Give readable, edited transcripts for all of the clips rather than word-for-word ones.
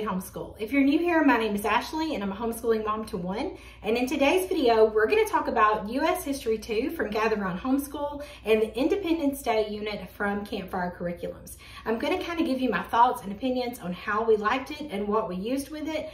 Sweet Homeschool. If you're new here, my name is Ashley and I'm a homeschooling mom to one. And in today's video, we're going to talk about U.S. History 2 from Gather Round Homeschool and the Independence Day unit from Campfire Curriculums. I'm going to kind of give you my thoughts and opinions on how we liked it and what we used with it.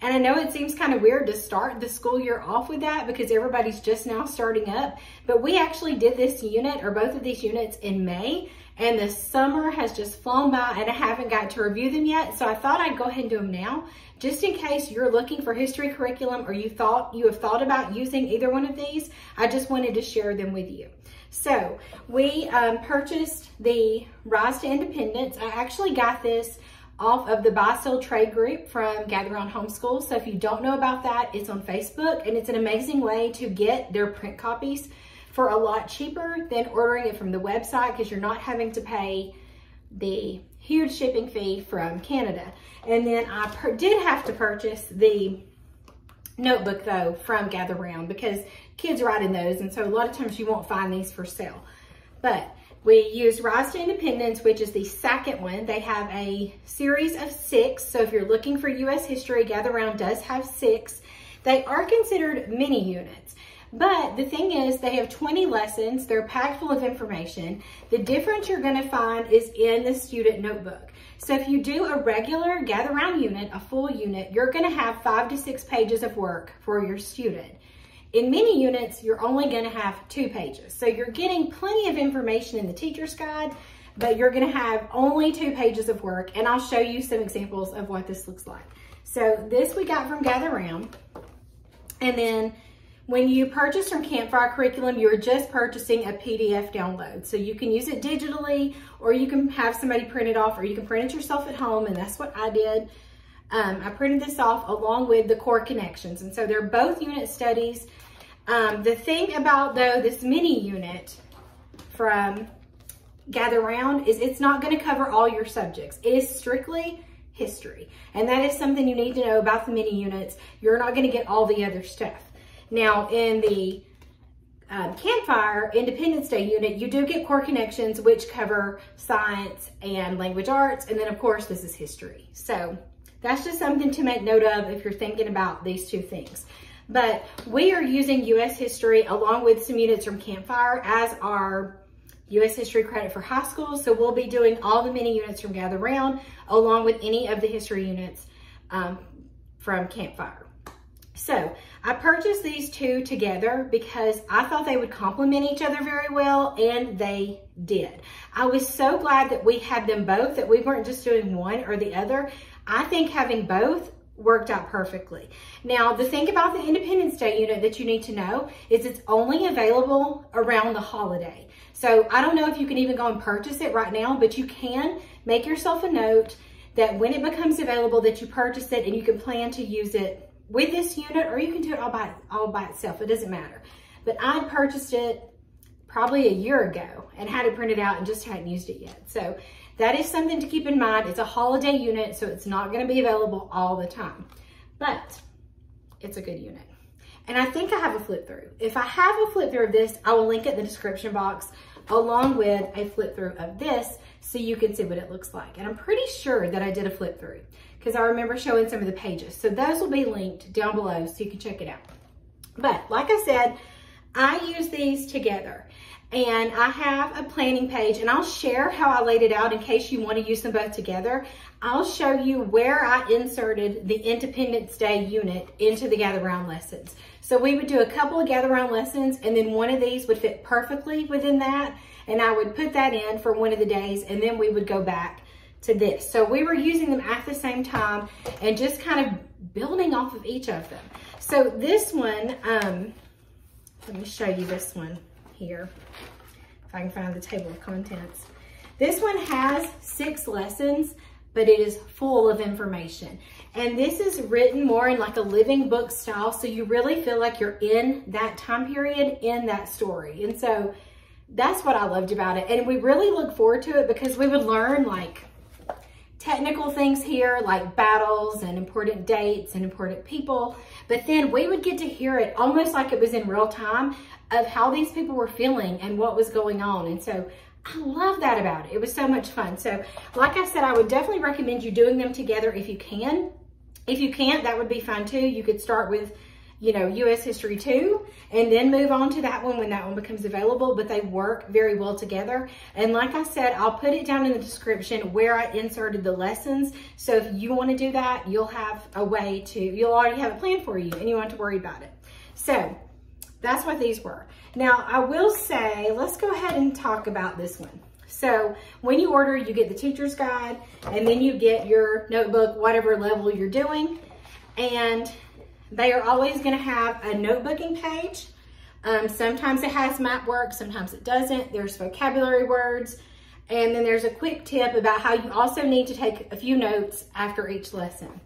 And I know it seems kind of weird to start the school year off with that because everybody's just now starting up, but we actually did this unit or both of these units in May, and the summer has just flown by and I haven't got to review them yet. So I thought I'd go ahead and do them now, just in case you're looking for history curriculum or you have thought about using either one of these. I just wanted to share them with you. So we purchased the Rise to Independence. I actually got this off of the Buy Sell Trade group from Gather Round Homeschool. So if you don't know about that, it's on Facebook, and it's an amazing way to get their print copies for a lot cheaper than ordering it from the website, because you're not having to pay the huge shipping fee from Canada. And then I did have to purchase the notebook though from Gather Round because kids write in those, and so a lot of times you won't find these for sale. But we used Rise to Independence, which is the second one. They have a series of 6. So if you're looking for U.S. history, Gather Round does have 6. They are considered mini units. But the thing is, they have 20 lessons. They're packed full of information. The difference you're going to find is in the student notebook. So if you do a regular Gather Round unit, a full unit, you're going to have 5 to 6 pages of work for your student. In mini units, you're only going to have 2 pages. So you're getting plenty of information in the teacher's guide, but you're going to have only 2 pages of work. And I'll show you some examples of what this looks like. So this we got from Gather Round. And then when you purchase from Campfire Curriculum, you're just purchasing a PDF download. So you can use it digitally, or you can have somebody print it off, or you can print it yourself at home. And that's what I did. I printed this off along with the core connections. And so they're both unit studies. The thing about though this mini unit from Gather Round is it's not going to cover all your subjects. It is strictly history. And that is something you need to know about the mini units. You're not going to get all the other stuff. Now in the Campfire Independence Day unit, you do get core connections, which cover science and language arts. And then of course this is history. So that's just something to make note of if you're thinking about these 2 things. But we are using U.S. history along with some units from Campfire as our U.S. history credit for high school. So we'll be doing all the mini units from Gather Round along with any of the history units from Campfire. So I purchased these 2 together because I thought they would complement each other very well, and they did. I was so glad that we had them both, that we weren't just doing one or the other. I think having both worked out perfectly. Now, the thing about the Independence Day unit that you need to know is it's only available around the holiday. So I don't know if you can even go and purchase it right now, but you can make yourself a note that when it becomes available that you purchase it, and you can plan to use it with this unit, or you can do it all by itself. It doesn't matter. But I purchased it probably a year ago and had it printed out and just hadn't used it yet. So that is something to keep in mind. It's a holiday unit, so it's not going to be available all the time, but it's a good unit. And I think I have a flip through. If I have a flip through of this, I will link it in the description box along with a flip through of this so you can see what it looks like. And I'm pretty sure that I did a flip through because I remember showing some of the pages. So those will be linked down below so you can check it out. But like I said, I use these together. And I have a planning page, and I'll share how I laid it out in case you want to use them both together. I'll show you where I inserted the Independence Day unit into the Gather Round lessons. So we would do a couple of Gather Round lessons, and then one of these would fit perfectly within that. And I would put that in for one of the days, and then we would go back to this. So we were using them at the same time and just kind of building off of each of them. So this one, let me show you this one here, if I can find the table of contents. This one has 6 lessons, but it is full of information. And this is written more in like a living book style, so you really feel like you're in that time period, in that story. And so that's what I loved about it. And we really look forward to it because we would learn like technical things here, like battles and important dates and important people. But then we would get to hear it almost like it was in real time of how these people were feeling and what was going on. And so I love that about it. It was so much fun. So like I said, I would definitely recommend you doing them together if you can. If you can't, that would be fine too. You could start with, you know, U.S. History 2 and then move on to that one when that one becomes available, but they work very well together. And like I said, I'll put it down in the description where I inserted the lessons. So if you want to do that, you'll have a way to, you'll already have a plan for you and you won't have to worry about it. So that's what these were. Now I will say, let's go ahead and talk about this one. So when you order, you get the teacher's guide and then you get your notebook, whatever level you're doing. And they are always going to have a notebooking page. Sometimes it has map work, sometimes it doesn't. There's vocabulary words. And then there's a quick tip about how you also need to take a few notes after each lesson.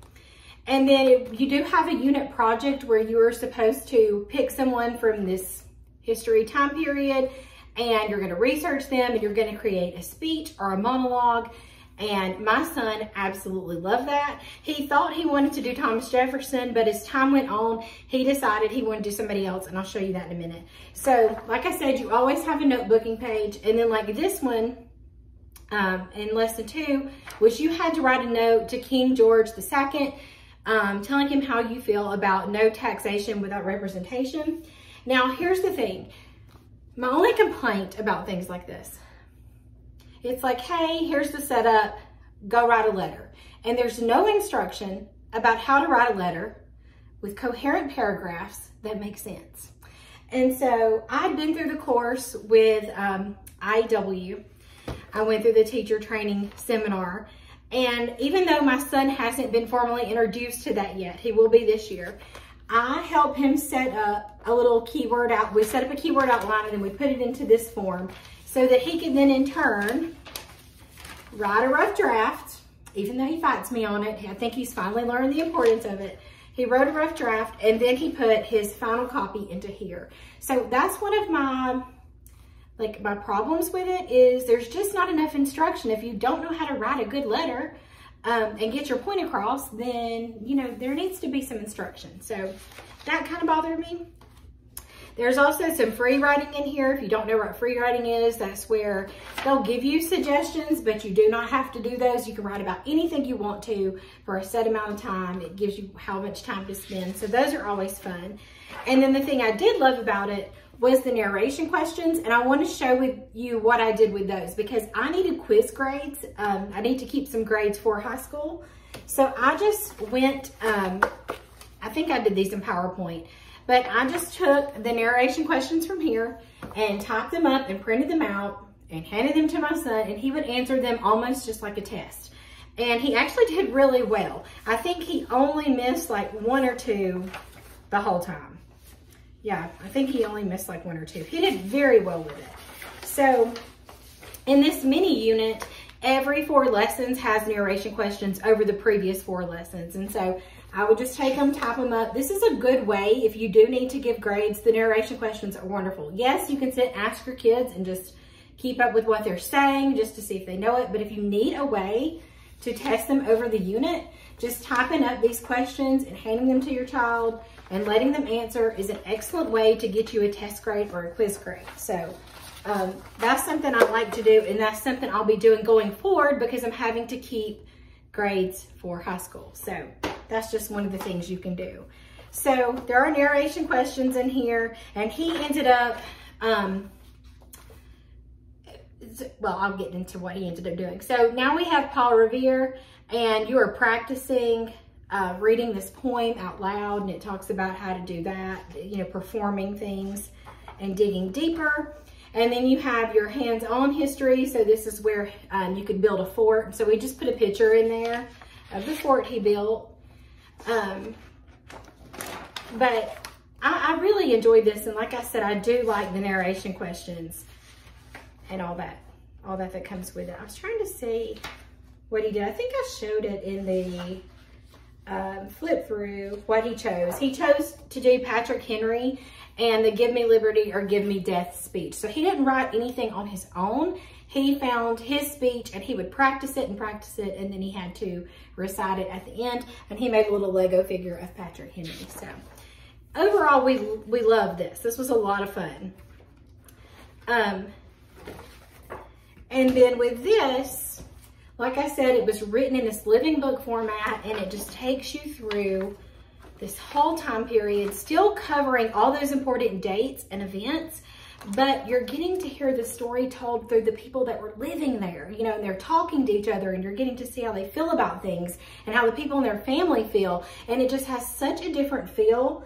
And then you do have a unit project where you are supposed to pick someone from this history time period and you're going to research them and you're going to create a speech or a monologue. And my son absolutely loved that. He thought he wanted to do Thomas Jefferson, but as time went on, he decided he wanted to do somebody else, and I'll show you that in a minute. So, like I said, you always have a notebooking page, and then like this one, in lesson 2, which you had to write a note to King George II, telling him how you feel about no taxation without representation. Now, here's the thing. My only complaint about things like this, it's like, hey, here's the setup, go write a letter. And there's no instruction about how to write a letter with coherent paragraphs that make sense. And so I'd been through the course with IEW. I went through the teacher training seminar. And even though my son hasn't been formally introduced to that yet, he will be this year, I helped him set up a little keyword out. We set up a keyword outline and then we put it into this form so that he could then in turn write a rough draft. Even though he fights me on it, I think he's finally learned the importance of it. He wrote a rough draft and then he put his final copy into here. So that's one of my problems with it is there's just not enough instruction. If you don't know how to write a good letter and get your point across, then, you know, there needs to be some instruction. So that kind of bothered me. There's also some free writing in here. If you don't know what free writing is, that's where they'll give you suggestions, but you do not have to do those. You can write about anything you want to for a set amount of time. It gives you how much time to spend. So those are always fun. And then the thing I did love about it was the narration questions. And I want to show with you what I did with those because I needed quiz grades. I need to keep some grades for high school. So I just went, I think I did these in PowerPoint. But I just took the narration questions from here and typed them up and printed them out and handed them to my son, and he would answer them almost just like a test. And he actually did really well. I think he only missed like 1 or 2 the whole time. Yeah, I think he only missed like 1 or 2. He did very well with it. So in this mini unit, every 4 lessons has narration questions over the previous 4 lessons. And so I would just take them, type them up. This is a good way if you do need to give grades. The narration questions are wonderful. Yes, you can sit and ask your kids and just keep up with what they're saying just to see if they know it. But if you need a way to test them over the unit, just typing up these questions and handing them to your child and letting them answer is an excellent way to get you a test grade or a quiz grade. So that's something I like to do, and that's something I'll be doing going forward because I'm having to keep grades for high school. So that's just one of the things you can do. So there are narration questions in here, and he ended up, well, I'll get into what he ended up doing. So now we have Paul Revere, and you are practicing reading this poem out loud, and it talks about how to do that, you know, performing things and digging deeper. And then you have your hands-on history. So this is where you could build a fort. So we just put a picture in there of the fort he built. But I really enjoyed this. And like I said, I do like the narration questions and all that comes with it. I was trying to see what he did. I think I showed it in the flip through what he chose. He chose to do Patrick Henry and the Give Me Liberty or Give Me Death speech. So he didn't write anything on his own. He found his speech and he would practice it, and then he had to recite it at the end. And he made a little Lego figure of Patrick Henry. So overall, we love this. This was a lot of fun. And then with this, like I said, it was written in this living book format, and it just takes you through this whole time period, still covering all those important dates and events, but you're getting to hear the story told through the people that were living there, you know, and they're talking to each other, and you're getting to see how they feel about things and how the people in their family feel. And it just has such a different feel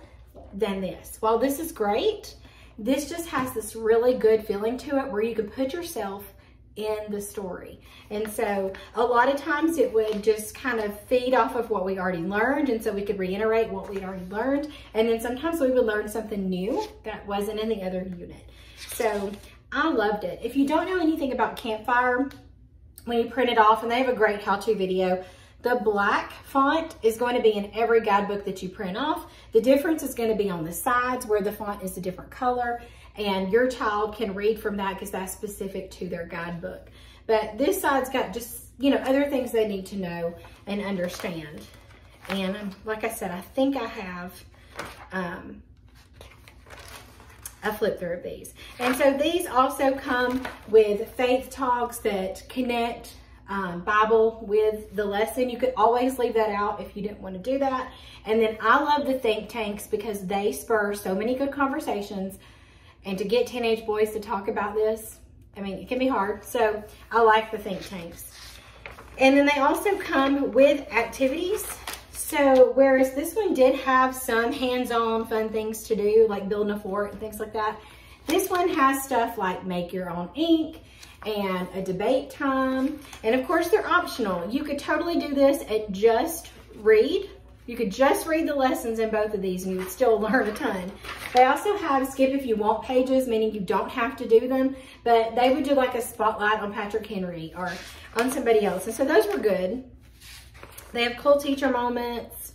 than this. While this is great, this just has this really good feeling to it where you can put yourself in the story. And so a lot of times it would just kind of feed off of what we already learned, and so we could reiterate what we already learned, and then sometimes we would learn something new that wasn't in the other unit. So I loved it. If you don't know anything about Campfire, when you print it off, and they have a great how-to video, the black font is going to be in every guidebook that you print off. The difference is going to be on the sides where the font is a different color, and your child can read from that because that's specific to their guidebook. But this side's got just, you know, other things they need to know and understand. And like I said, I think I have a flip through of these. And so these also come with faith talks that connect Bible with the lesson. You could always leave that out if you didn't want to do that. And then I love the think tanks because they spur so many good conversations. And to get teenage boys to talk about this, I mean, it can be hard. So I like the think tanks. And then they also come with activities. So whereas this one did have some hands-on fun things to do, like building a fort and things like that, this one has stuff like make your own ink and a debate time. And of course they're optional. You could totally do this and just read. You could just read the lessons in both of these and you would still learn a ton. They also have skip if you want pages, meaning you don't have to do them, but they would do like a spotlight on Patrick Henry or on somebody else. And so those were good. They have cool teacher moments,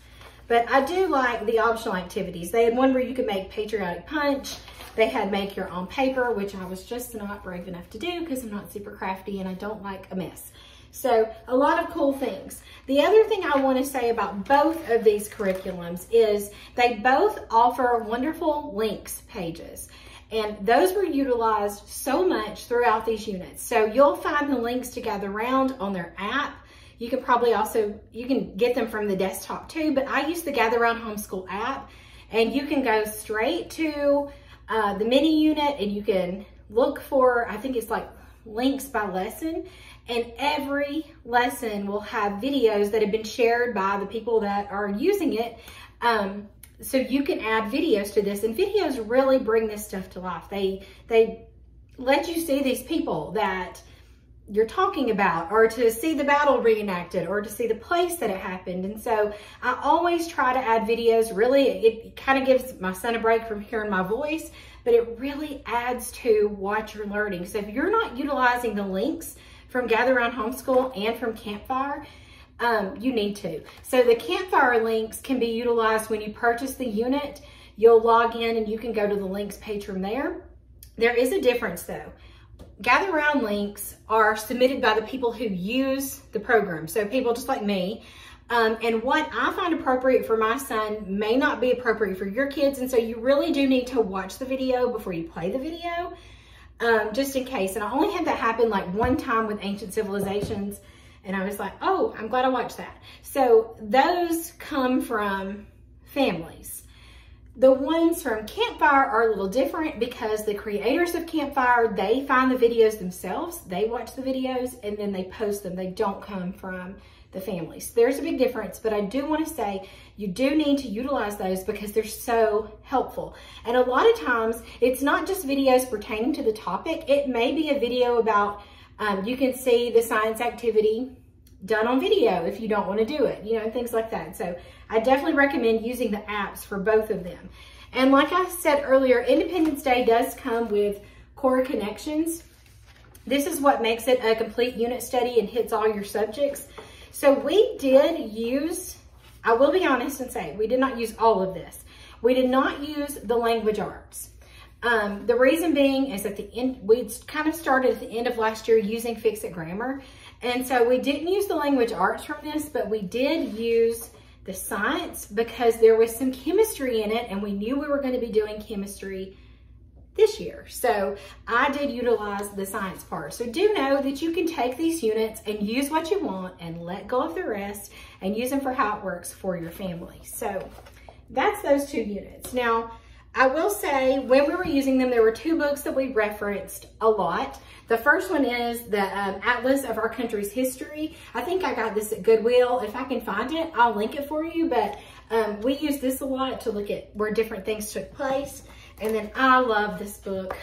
but I do like the optional activities. They had one where you could make patriotic punch. They had make your own paper, which I was just not brave enough to do because I'm not super crafty and I don't like a mess. So a lot of cool things. The other thing I want to say about both of these curriculums is they both offer wonderful links pages. And those were utilized so much throughout these units. So you'll find the links to Gather Round on their app. You can probably also, you can get them from the desktop too, but I use the Gather Round Homeschool app, and you can go straight to the mini unit and you can look for, I think it's like links by lesson, and every lesson will have videos that have been shared by the people that are using it. So you can add videos to this, and videos really bring this stuff to life. They let you see these people that you're talking about, or to see the battle reenacted, or to see the place that it happened. And so I always try to add videos. Really, it kind of gives my son a break from hearing my voice, but it really adds to what you're learning. So if you're not utilizing the links from Gather Round Homeschool and from Campfire, you need to. So the Campfire links can be utilized when you purchase the unit. You'll log in and you can go to the links page from there. There is a difference though. Gather Round links are submitted by the people who use the program. So people just like me. And what I find appropriate for my son may not be appropriate for your kids. And so you really do need to watch the video before you play the video, just in case. And I only had that happen like one time with Ancient Civilizations. And I was like, oh, I'm glad I watched that. So those come from families. The ones from Campfire are a little different because the creators of Campfire, they find the videos themselves, they watch the videos, and then they post them. They don't come from the families. There's a big difference, but I do want to say you do need to utilize those because they're so helpful. And a lot of times, it's not just videos pertaining to the topic. It may be a video about, you can see the science activity done on video if you don't want to do it, you know, things like that. So I definitely recommend using the apps for both of them. And like I said earlier, Independence Day does come with core connections. This is what makes it a complete unit study and hits all your subjects. So we did use, I will be honest and say, we did not use all of this. We did not use the language arts. The reason being is at the end, we kind of started at the end of last year using Fix-It Grammar. And so we didn't use the language arts from this, but we did use the science because there was some chemistry in it and we knew we were going to be doing chemistry this year. So I did utilize the science part. So do know that you can take these units and use what you want and let go of the rest and use them for how it works for your family. So that's those 2 units. Now, I will say when we were using them, there were 2 books that we referenced a lot. The first one is the Atlas of Our Country's History. I think I got this at Goodwill. If I can find it, I'll link it for you. But we use this a lot to look at where different things took place. And then I love this book.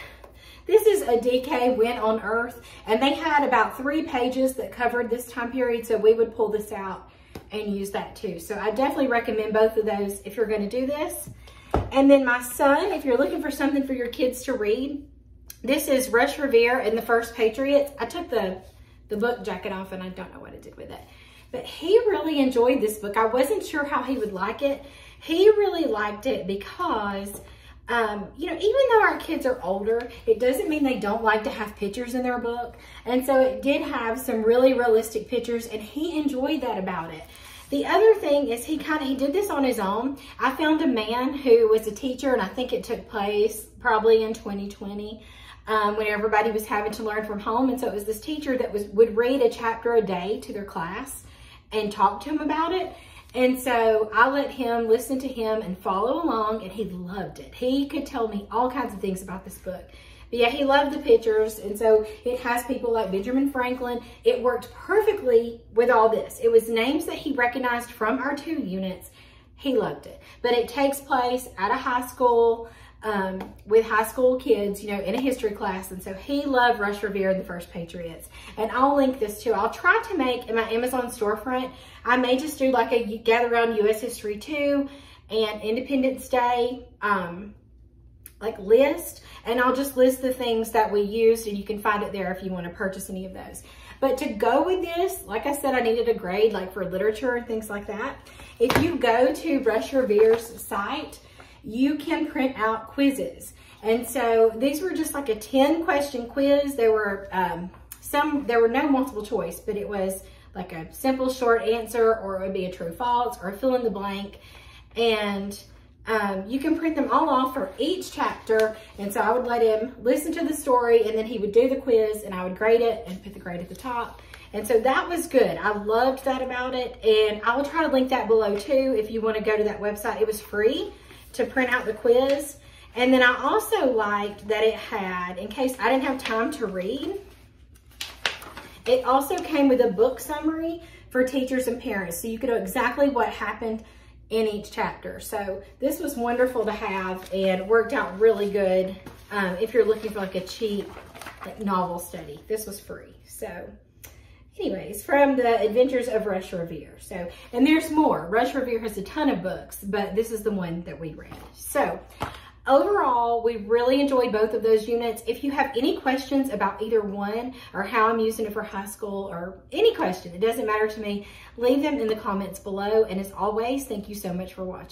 This is a DK When on Earth, and they had about 3 pages that covered this time period, so we would pull this out and use that too. So I definitely recommend both of those if you're going to do this. And then my son, if you're looking for something for your kids to read, this is Rush Revere and the First Patriots. I took the book jacket off and I don't know what I did with it. But he really enjoyed this book. I wasn't sure how he would like it. He really liked it because you know, even though our kids are older, it doesn't mean they don't like to have pictures in their book. And so it did have some really realistic pictures and he enjoyed that about it. The other thing is he did this on his own. I found a man who was a teacher, and I think it took place probably in 2020 when everybody was having to learn from home. And so it was this teacher that would read a chapter a day to their class and talk to them about it. And so I let him listen to him and follow along, and he loved it. He could tell me all kinds of things about this book. But yeah, he loved the pictures, and so it has people like Benjamin Franklin. It worked perfectly with all this. It was names that he recognized from our 2 units. He loved it. But it takes place at a high school with high school kids, you know, in a history class. And so he loved Rush Revere and the First Patriots. And I'll link this too. I'll try to make in my Amazon storefront, I may just do like a Gather Round U.S. History 2 and Independence Day like list. And I'll just list the things that we used, and you can find it there if you want to purchase any of those. But to go with this, like I said, I needed a grade like for literature and things like that. If you go to Rush Revere's site, you can print out quizzes. And so these were just like a 10-question quiz. There were no multiple choice, but it was like a simple short answer, or it would be a true false or a fill in the blank. And you can print them all off for each chapter. And so I would let him listen to the story, and then he would do the quiz, and I would grade it and put the grade at the top. And so that was good. I loved that about it. And I will try to link that below too if you want to go to that website. It was free to print out the quiz. And then I also liked that it had, in case I didn't have time to read, it also came with a book summary for teachers and parents. So you could know exactly what happened in each chapter. So this was wonderful to have and worked out really good if you're looking for like a cheap like novel study. This was free. So anyways, from the Adventures of Rush Revere. So, and there's more. Rush Revere has a ton of books, but this is the one that we read. So overall, we really enjoyed both of those units. If you have any questions about either one or how I'm using it for high school or any question, it doesn't matter to me, leave them in the comments below. And as always, thank you so much for watching.